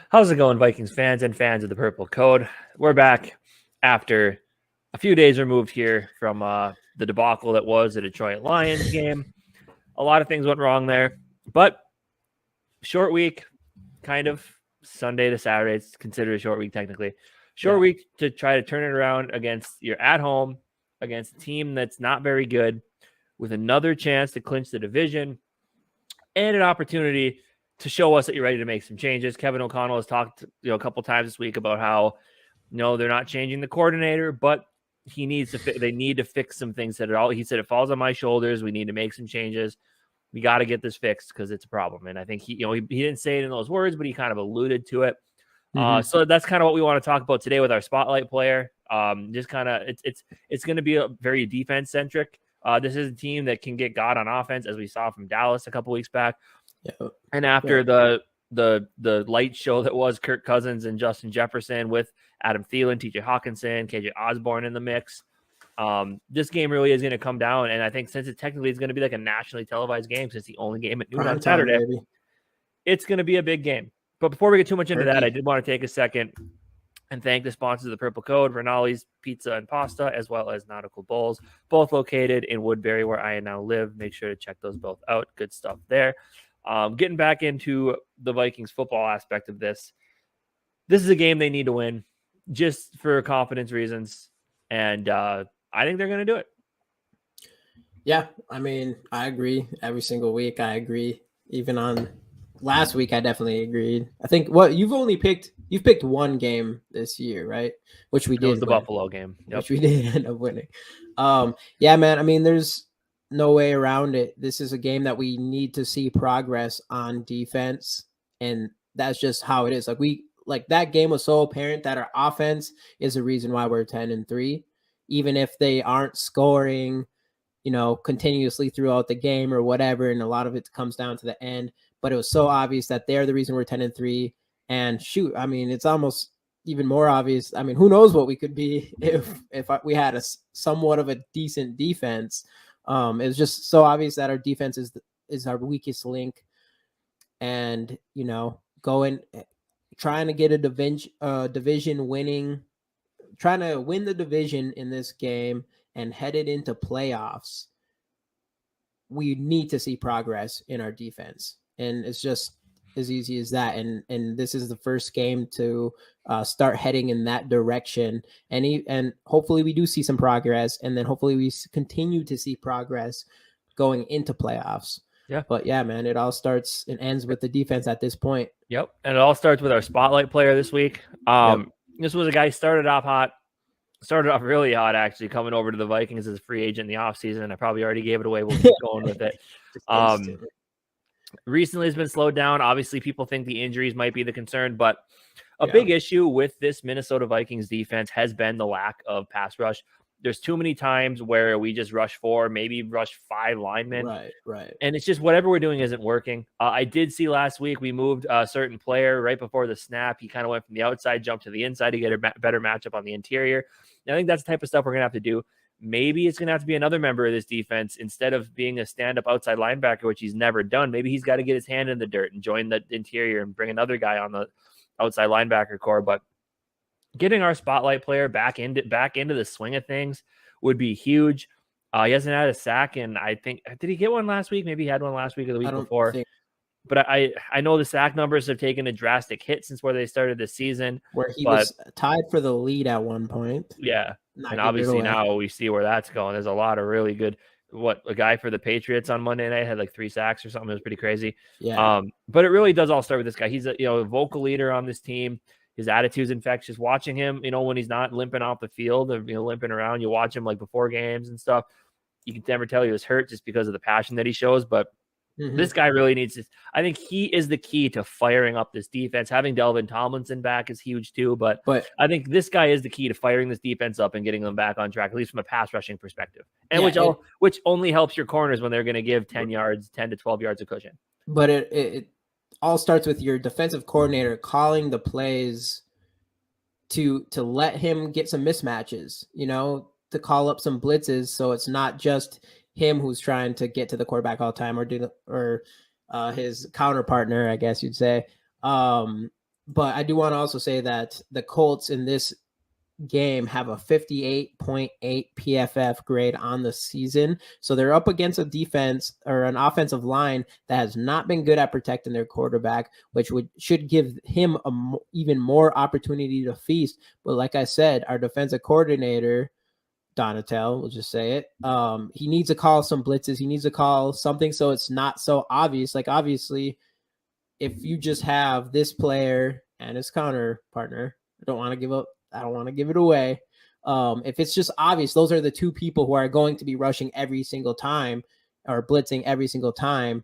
How's it going, Vikings fans and fans of the Purple Code? We're back after a few days removed here from the debacle that was the Detroit Lions game. A lot of things went wrong there, but short week, kind of Sunday to Saturday. It's considered a short week technically. Short week to try to turn it around against you're at home against a team that's not very good, with another chance to clinch the division and an opportunity to show us that you're ready to make some changes. Kevin O'Connell has talked, a couple times this week about how, they're not changing the coordinator, but he needs to. They need to fix some things that he said it falls on my shoulders. We need to make some changes. We got to get this fixed because it's a problem. And I think he didn't say it in those words, but he kind of alluded to it. So that's kind of what we want to talk about today with our spotlight player. Just kind of it's going to be a very defense centric. This is a team that can get God on offense, as we saw from Dallas a couple weeks back. Yeah. And after the light show that was Kirk Cousins and Justin Jefferson with Adam Thielen, TJ Hawkinson, KJ Osborne in the mix, this game really is going to come down. And I think since it technically is going to be like a nationally televised game, since the only game at noon on Saturday, it's going to be a big game. But before we get too much into that, I did want to take a second and thank the sponsors of the Purple Code, Rinaldi's Pizza and Pasta, as well as Nautical Bowls, both located in Woodbury, where I now live. Make sure to check those both out. Good stuff there. Getting back into the Vikings football aspect of this is a game they need to win just for confidence reasons. And I think they're going to do it. Yeah, I mean, I agree. Every single week, I agree. Even on last week, I definitely agreed. I think you've picked one game this year, right? Which we did. It was the Buffalo game. Yep. Which we did end up winning. Yeah, man. I mean, there's no way around it. This is a game that we need to see progress on defense, and that's just how it is. Like that game was so apparent that our offense is the reason why we're 10-3, even if they aren't scoring, continuously throughout the game or whatever. And a lot of it comes down to the end, but it was so obvious that they're the reason we're 10-3. And shoot, I mean, it's almost even more obvious. I mean, who knows what we could be if we had a somewhat of a decent defense. It's just so obvious that our defense is our weakest link, and trying to get a division winning, trying to win the division in this game and headed into playoffs. We need to see progress in our defense, and it's just as easy as that. And this is the first game to start heading in that direction. And hopefully we do see some progress, and then hopefully we continue to see progress going into playoffs. Yeah. But yeah, man, it all starts and ends with the defense at this point. Yep. And it all starts with our spotlight player this week. This was a guy started off really hot, actually, coming over to the Vikings as a free agent in the offseason. And I probably already gave it away. We'll keep going with it. Recently has been slowed down. Obviously, people think the injuries might be the concern, but a big issue with this Minnesota Vikings defense has been the lack of pass rush. There's too many times where we just rush 4, maybe rush 5 linemen. Right. And it's just whatever we're doing isn't working. I did see last week we moved a certain player right before the snap. He kind of went from the outside, jumped to the inside to get a better matchup on the interior. And I think that's the type of stuff we're going to have to do. Maybe it's going to have to be another member of this defense instead of being a stand-up outside linebacker, which he's never done. Maybe he's got to get his hand in the dirt and join the interior and bring another guy on the outside linebacker core. But getting our spotlight player back into the swing of things would be huge. He hasn't had a sack, and I think did he get one last week? Maybe he had one last week or the week before. But I know the sack numbers have taken a drastic hit since where they started the season. Where he was tied for the lead at one point. Yeah. And obviously now we see where that's going. There's a lot of really good. A guy for the Patriots on Monday night had like 3 sacks or something. It was pretty crazy. Yeah. But it really does all start with this guy. He's a vocal leader on this team. His attitude's infectious. Watching him, when he's not limping off the field or limping around, you watch him like before games and stuff. You can never tell he was hurt just because of the passion that he shows. But this guy really needs to. I think he is the key to firing up this defense. Having Delvin Tomlinson back is huge too. But I think this guy is the key to firing this defense up and getting them back on track, at least from a pass rushing perspective. And which only helps your corners when they're going to give 10 to 12 yards of cushion. But it all starts with your defensive coordinator calling the plays to let him get some mismatches, to call up some blitzes. So it's not just him who's trying to get to the quarterback all the time or his counter partner, I guess you'd say. But I do want to also say that the Colts in this game have a 58.8 PFF grade on the season. So they're up against a defense or an offensive line that has not been good at protecting their quarterback, which should give him even more opportunity to feast. But like I said, our defensive coordinator, Donatel, we'll just say it. He needs to call some blitzes. He needs to call something so it's not so obvious. Like, obviously, if you just have this player and his counter partner, I don't want to give it away. If it's just obvious, those are the two people who are going to be rushing every single time or blitzing every single time.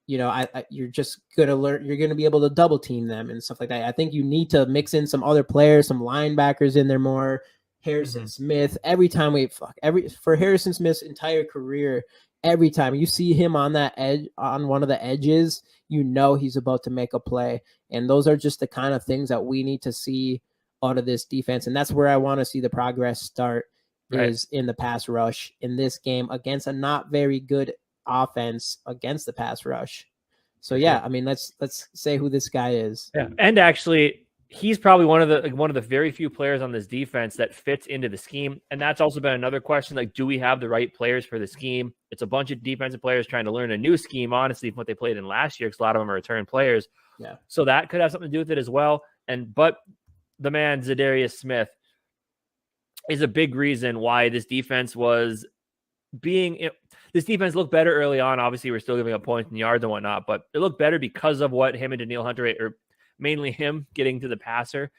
You're just gonna learn. You're gonna be able to double team them and stuff like that. I think you need to mix in some other players, some linebackers in there more. Harrison Smith. Every time for Harrison Smith's entire career, every time you see him on that edge, on one of the edges, he's about to make a play. And those are just the kind of things that we need to see out of this defense. And that's where I want to see the progress start, is in the pass rush in this game against a not very good offense against the pass rush. So yeah, I mean, let's say who this guy is. Yeah. And actually, he's probably one of the very few players on this defense that fits into the scheme. And that's also been another question. Like, do we have the right players for the scheme? It's a bunch of defensive players trying to learn a new scheme, honestly, from what they played in last year, because a lot of them are return players. Yeah. So that could have something to do with it as well. But the man, Zadarius Smith, is a big reason why this defense this defense looked better early on. Obviously, we're still giving up points and yards and whatnot, but it looked better because of what him and Danielle Hunter, or mainly him, getting to the passer.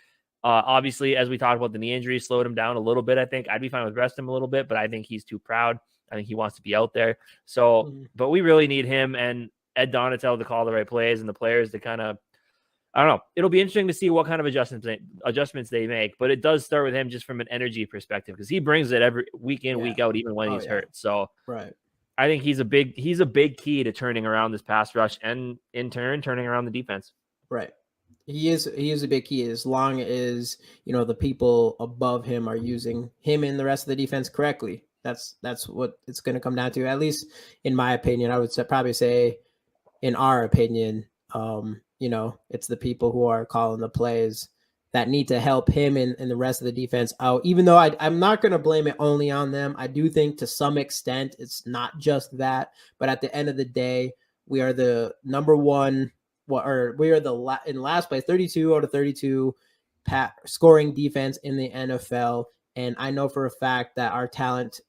Obviously, as we talked about, the knee injury slowed him down a little bit. I think I'd be fine with resting him a little bit, but I think he's too proud. I think he wants to be out there. So, but we really need him and Ed Donatel to call the right plays and the players to kind of, I don't know. It'll be interesting to see what kind of adjustments they make, but it does start with him just from an energy perspective, because he brings it every week in, week out, even when he's hurt. So I think he's a big key to turning around this pass rush and in turn turning around the defense. Right. He is a big key, as long as the people above him are using him and the rest of the defense correctly. That's what it's going to come down to, at least in my opinion. I would probably say, in our opinion, it's the people who are calling the plays that need to help him and the rest of the defense out. Even though I'm not going to blame it only on them. I do think to some extent it's not just that, but at the end of the day, we are the number one. We are in last place, 32 out of 32 scoring defense in the NFL. And I know for a fact that our talent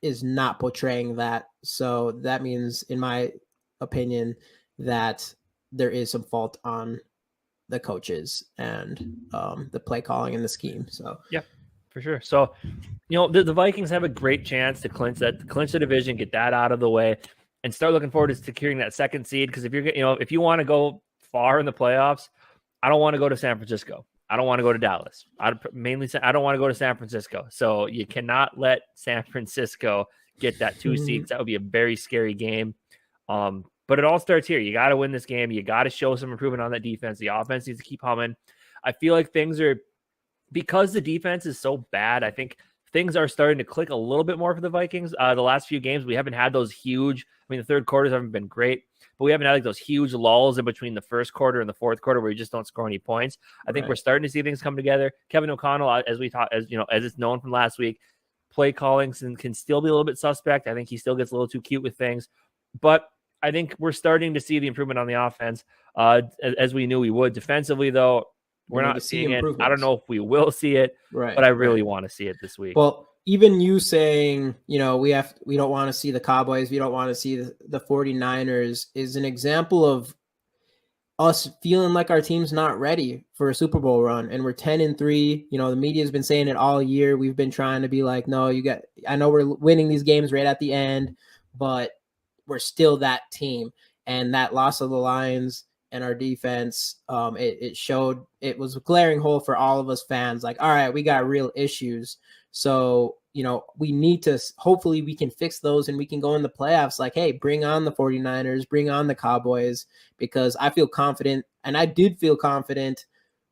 is not portraying that. So that means, in my opinion, that there is some fault on the coaches and the play calling and the scheme. So yeah, for sure. So, the Vikings have a great chance to clinch the division, get that out of the way, and start looking forward to securing that second seed. Because if you want to go far in the playoffs, I don't want to go to San Francisco. I don't want to go to Dallas. I don't want to go to San Francisco. So you cannot let San Francisco get that 2 seed. That would be a very scary game. But it all starts here. You got to win this game. You got to show some improvement on that defense. The offense needs to keep humming. I feel like because the defense is so bad, I think things are starting to click a little bit more for the Vikings. The last few games, we haven't had those huge, the third quarters haven't been great, but we haven't had those huge lulls in between the first quarter and the fourth quarter where you just don't score any points. I think we're starting to see things come together. Kevin O'Connell, as it's known from last week, play calling can still be a little bit suspect. I think he still gets a little too cute with things, but I think we're starting to see the improvement on the offense, as we knew we would. Defensively, though, we're not seeing it. I don't know if we will see it, but I really want to see it this week. Well, even you saying, we don't want to see the Cowboys, we don't want to see the 49ers is an example of us feeling like our team's not ready for a Super Bowl run, and we're 10-3. The media has been saying it all year. We've been trying to be like, no, I know we're winning these games right at the end, but we're still that team. And that loss of the Lions and our defense, it showed, it was a glaring hole for all of us fans. Like, all right, we got real issues. So, we need to, hopefully we can fix those and we can go in the playoffs. Like, hey, bring on the 49ers, bring on the Cowboys, because I feel confident. And I did feel confident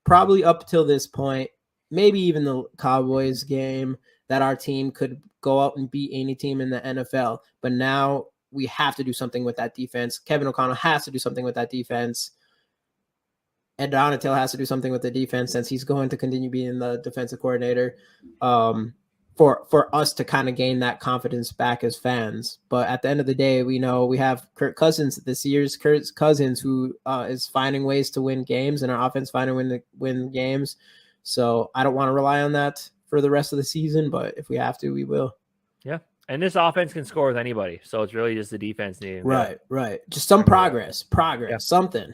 probably up till this point, maybe even the Cowboys game, that our team could go out and beat any team in the NFL. But now we have to do something with that defense. Kevin O'Connell has to do something with that defense. Ed Donatil has to do something with the defense since he's going to continue being the defensive coordinator. For us to kind of gain that confidence back as fans. But at the end of the day, we know we have Kirk Cousins this year's Kirk Cousins, who is finding ways to win games, and our offense finding to win games. So I don't want to rely on that for the rest of the season, but if we have to, we will. Yeah. And this offense can score with anybody. So it's really just the defense needing. Right. Just some progress, something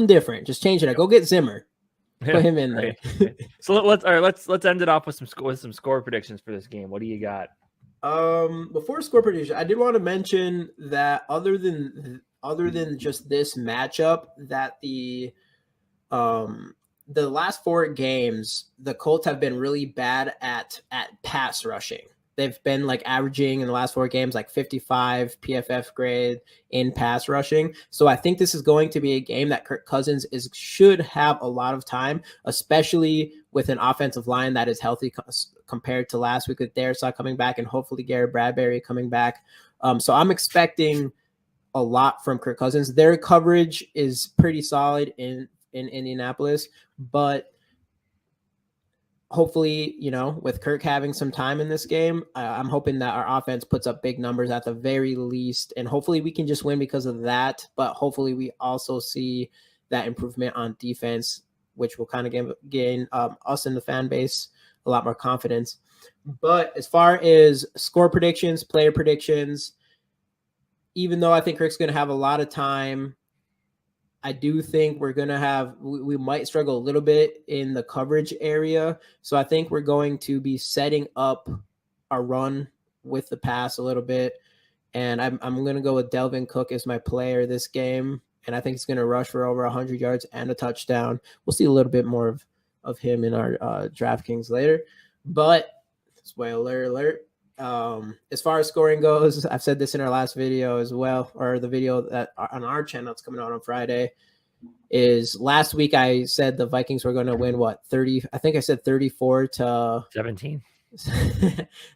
different. Just change it. Go get Zimmer. Put him in there. So let's end it off with some score predictions for this game. What do you got? Before score prediction, I did want to mention that other than just this matchup, that the last 4 games, the Colts have been really bad at pass rushing. They've been like averaging in the last 4 games like 55 PFF grade in pass rushing. So I think this is going to be a game that Kirk Cousins should have a lot of time, especially with an offensive line that is healthy compared to last week with Darisaw coming back and hopefully Garrett Bradbury coming back. So I'm expecting a lot from Kirk Cousins. Their coverage is pretty solid in Indianapolis, but hopefully, with Kirk having some time in this game, I'm hoping that our offense puts up big numbers at the very least. And hopefully we can just win because of that. But hopefully we also see that improvement on defense, which will kind of gain us and the fan base a lot more confidence. But as far as score predictions, player predictions, even though I think Kirk's going to have a lot of time, I do think we might struggle a little bit in the coverage area. So I think we're going to be setting up our run with the pass a little bit. And I'm going to go with Dalvin Cook as my player this game. And I think he's going to rush for over 100 yards and a touchdown. We'll see a little bit more of him in our DraftKings later. But spoiler alert. As far as scoring goes, I've said this in our last video as well, or the video that on our channel that's coming out on Friday, is last week I said the Vikings were going to win 30. I think I said 34 to 17.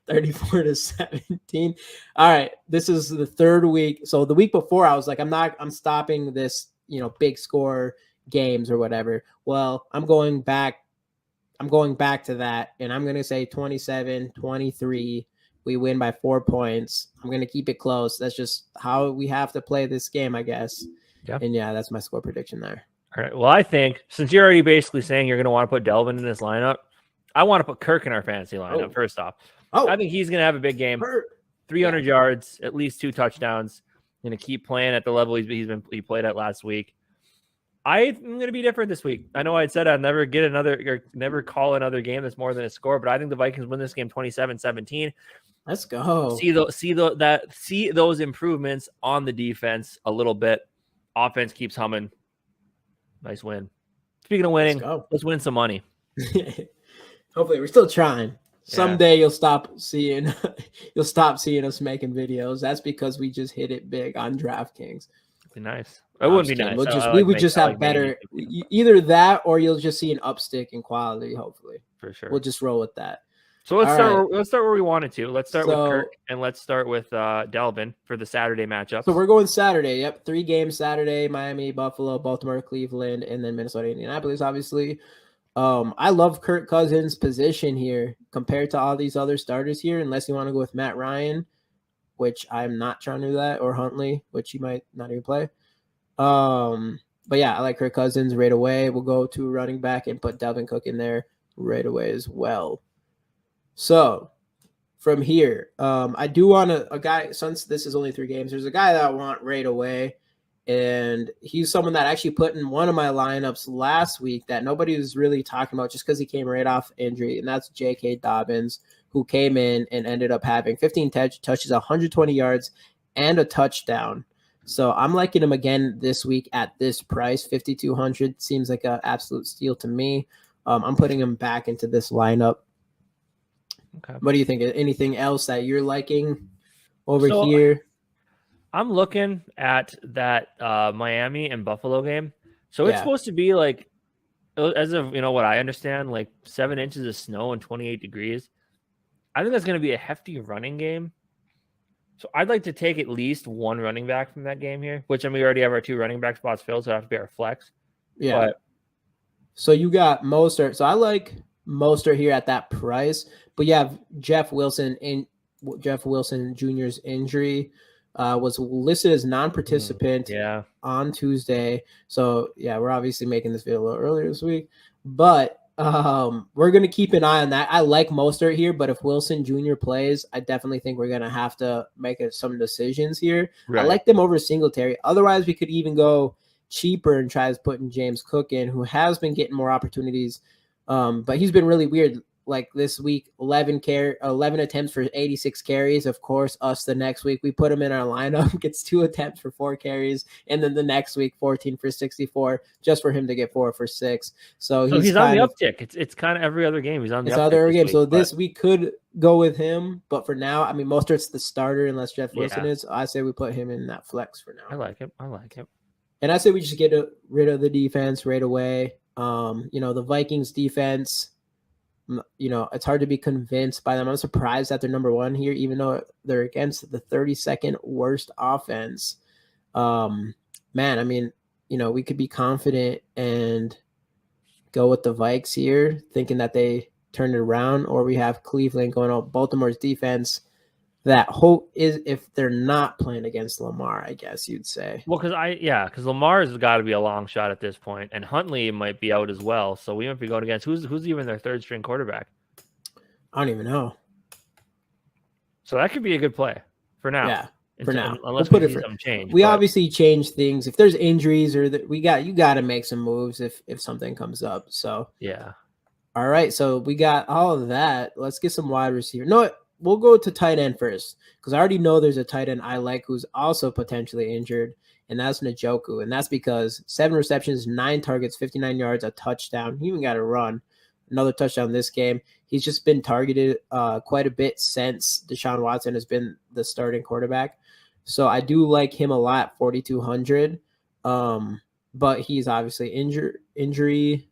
34 to 17. All right. This is the 3rd week. So the week before I was like, I'm stopping this, big score games or whatever. Well, I'm going back to that, and I'm going to say 27-23. We win by 4 points. I'm going to keep it close. That's just how we have to play this game, I guess. Yeah. And yeah, that's my score prediction there. All right. Well, I think since you're already basically saying you're going to want to put Delvin in this lineup, I want to put Kirk in our fantasy lineup first off. I think he's going to have a big game. 300 yards, at least 2 touchdowns. Going to keep playing at the level he played at last week. I'm going to be different this week. I know I said I'd never call another game that's more than a score, but I think the Vikings win this game 27-17. Let's go. See those improvements on the defense a little bit. Offense keeps humming. Nice win. Speaking of winning, let's win some money. Hopefully, we're still trying. Someday you'll stop seeing us making videos. That's because we just hit it big on DraftKings. It'd be nice. It wouldn't be nice. We would just have better. Either that, or you'll just see an upstick in quality. Hopefully, for sure. We'll just roll with that. So let's start where we wanted to. Let's start with Kirk, and let's start with Delvin for the Saturday matchup. So we're going Saturday. Yep, 3 games Saturday: Miami, Buffalo, Baltimore, Cleveland, and then Minnesota, Indianapolis. Obviously, I love Kirk Cousins' position here compared to all these other starters here. Unless you want to go with Matt Ryan, which I'm not trying to do that, or Huntley, which he might not even play. But yeah, I like Kirk Cousins right away. We'll go to running back and put Dalvin Cook in there right away as well. So from here, I do want a guy, since this is only 3 games, there's a guy that I want right away. And he's someone that actually put in one of my lineups last week that nobody was really talking about just because he came right off injury. And that's J.K. Dobbins, who came in and ended up having 15 touches, 120 yards, and a touchdown. So I'm liking him again this week at this price. 5,200 seems like an absolute steal to me. I'm putting him back into this lineup. Okay. What do you think? Anything else that you're liking over here? I'm looking at that Miami and Buffalo game. So it's supposed to be like, as of what I understand, like 7 inches of snow and 28 degrees. I think that's going to be a hefty running game. So I'd like to take at least one running back from that game here, which we already have our 2 running back spots filled, so it have to be our flex. Yeah. But So you got Mostert. So I like Mostert here at that price, but you have Jeff Wilson Jr.'s injury was listed as non-participant Yeah. on Tuesday. So yeah, we're obviously making this video a little earlier this week, but we're gonna keep an eye on that. I like Mostert here, but if Wilson Jr. plays, I definitely think we're gonna have to make some decisions here. Right. I like them over Singletary. Otherwise, we could even go cheaper and tries putting James Cook in, who has been getting more opportunities, but he's been really weird. Like this week, 11 attempts for 86 carries. Of course, us the next week we put him in our lineup, gets 2 attempts for 4 carries, and then the next week 14 for 64, just for him to get 4 for 6. So he's on the uptick. It's kind of every other game he's on the uptick. Other game. So this we could go with him, but for now, I mean, Mostert's the starter unless Jeff Wilson is. I say we put him in that flex for now. I like it. And I say we just get rid of the defense right away. The Vikings defense, it's hard to be convinced by them. I'm surprised that they're number 1 here, even though they're against the 32nd worst offense. Man, I mean, we could be confident and go with the Vikes here, thinking that they turned it around, or we have Cleveland going on Baltimore's defense. That hope is if they're not playing against Lamar, I guess you'd say. Well, because Lamar has got to be a long shot at this point, and Huntley might be out as well. So we might be going against who's even their 3rd string quarterback. I don't even know. So that could be a good play for now. Yeah, for now. Unless we see something change. We obviously change things if there's injuries or that you got to make some moves if something comes up. So yeah. All right, so we got all of that. Let's get some wide receiver. No. We'll go to tight end first because I already know there's a tight end I like who's also potentially injured, and that's Njoku. And that's because 7 receptions, 9 targets, 59 yards, a touchdown. He even got a run, another touchdown this game. He's just been targeted quite a bit since Deshaun Watson has been the starting quarterback. So I do like him a lot, 4,200. But he's obviously injury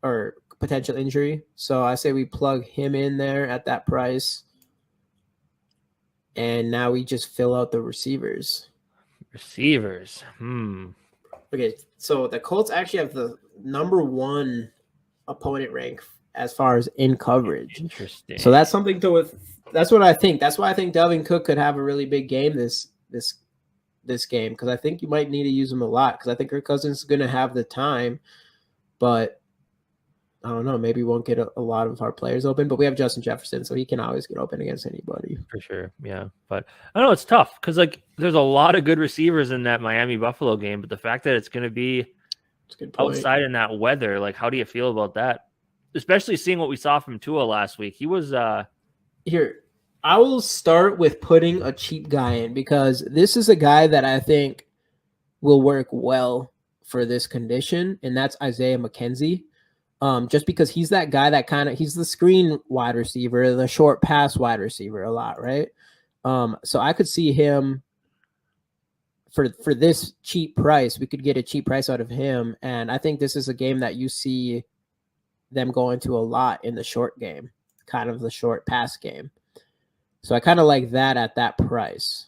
or potential injury. So I say we plug him in there at that price. And now we just fill out the receivers. Okay, so the Colts actually have the number 1 opponent rank as far as in coverage. Interesting. So that's something that's what I think. That's why I think Dalvin Cook could have a really big game this game, because I think you might need to use him a lot, because I think Kirk Cousins is going to have the time, but I don't know. Maybe we won't get a lot of our players open, but we have Justin Jefferson, so he can always get open against anybody. For sure, yeah. But I know it's tough because there's a lot of good receivers in that Miami Buffalo game, but the fact that it's going to be outside in that weather, how do you feel about that? Especially seeing what we saw from Tua last week. He was here. I will start with putting a cheap guy in because this is a guy that I think will work well for this condition, and that's Isaiah McKenzie. Just because he's that guy that he's the screen wide receiver, the short pass wide receiver a lot, right? So I could see him for this cheap price. We could get a cheap price out of him, and I think this is a game that you see them go into a lot in the short game, kind of the short pass game. So I kind of like that at that price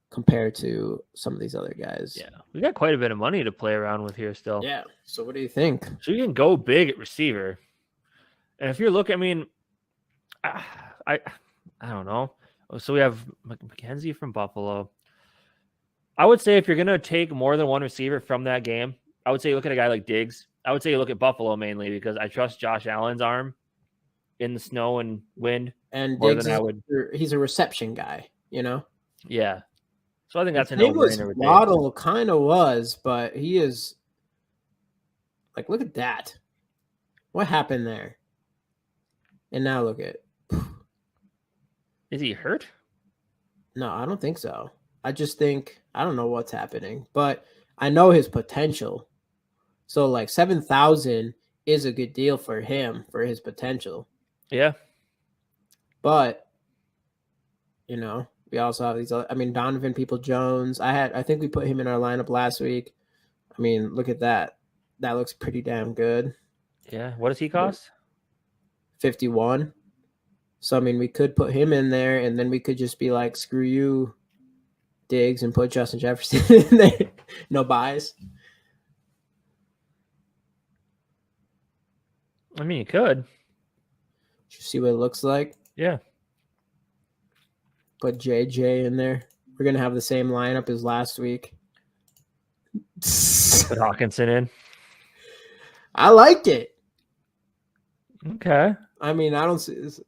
compared to some of these other guys. Yeah, we got quite a bit of money to play around with here still. Yeah. So what do you think? So you can go big at receiver, and if you're looking, I mean, I don't know. So we have McKenzie from Buffalo. I would say if you're gonna take more than one receiver from that game, I would say you look at a guy like Diggs. I would say you look at Buffalo mainly because I trust Josh Allen's arm in the snow and wind. And Diggs he's a reception guy, Yeah. So I think that's a no-brainer. Waddle kind of was, but he is look at that. What happened there? And now look at. Is he hurt? No, I don't think so. I just think I don't know what's happening, but I know his potential. So 7,000 is a good deal for him for his potential. Yeah. But we also have these other, Donovan People-Jones. I think we put him in our lineup last week. Look at that. That looks pretty damn good. Yeah. What does he cost? 51. So we could put him in there, and then we could just be like, screw you, Diggs, and put Justin Jefferson in there. No bias. I mean, you could. You see what it looks like? Yeah. Put JJ in there. We're gonna have the same lineup as last week. Put Hawkinson in. I like it. Okay. I mean, I don't see this,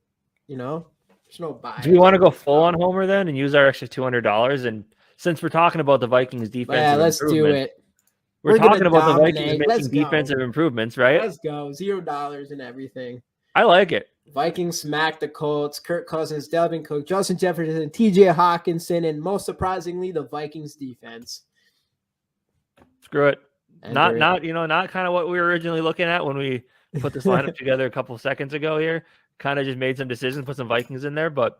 there's no bias. Do we want to go full on Homer then and use our extra $200? And since we're talking about the Vikings defensive let's do improvement, it. we're gonna talking about the Vikings dominate. making defensive improvements, right? Let's go. $0 and everything. I like it. Vikings smack the Colts. Kirk Cousins, Delvin Cook, Justin Jefferson, TJ Hawkinson, and most surprisingly, the Vikings defense. Screw it. Not kind of what we were originally looking at when we put this lineup together a couple seconds ago here. Kind of just made some decisions, put some Vikings in there, but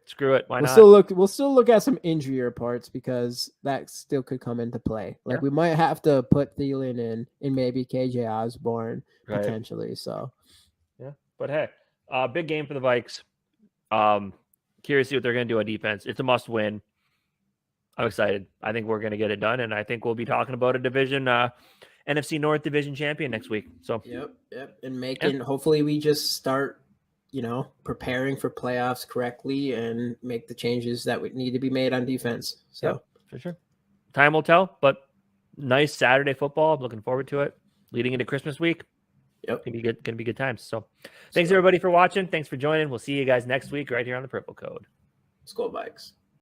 screw it. Why not? We'll still look at some injury reports because that still could come into play. Like we might have to put Thielen in and maybe KJ Osborne potentially. So yeah. But hey, big game for the Vikes. Curious to see what they're gonna do on defense. It's a must win. I'm excited. I think we're gonna get it done, and I think we'll be talking about a division NFC North division champion next week. So yep. And hopefully we just start preparing for playoffs correctly and make the changes that would need to be made on defense. So for sure. Time will tell, but nice Saturday football. I'm looking forward to it. Leading into Christmas week. Yep. Gonna be good times. So thanks everybody for watching. Thanks for joining. We'll see you guys next week right here on the Purple Code. SKOL Bikes.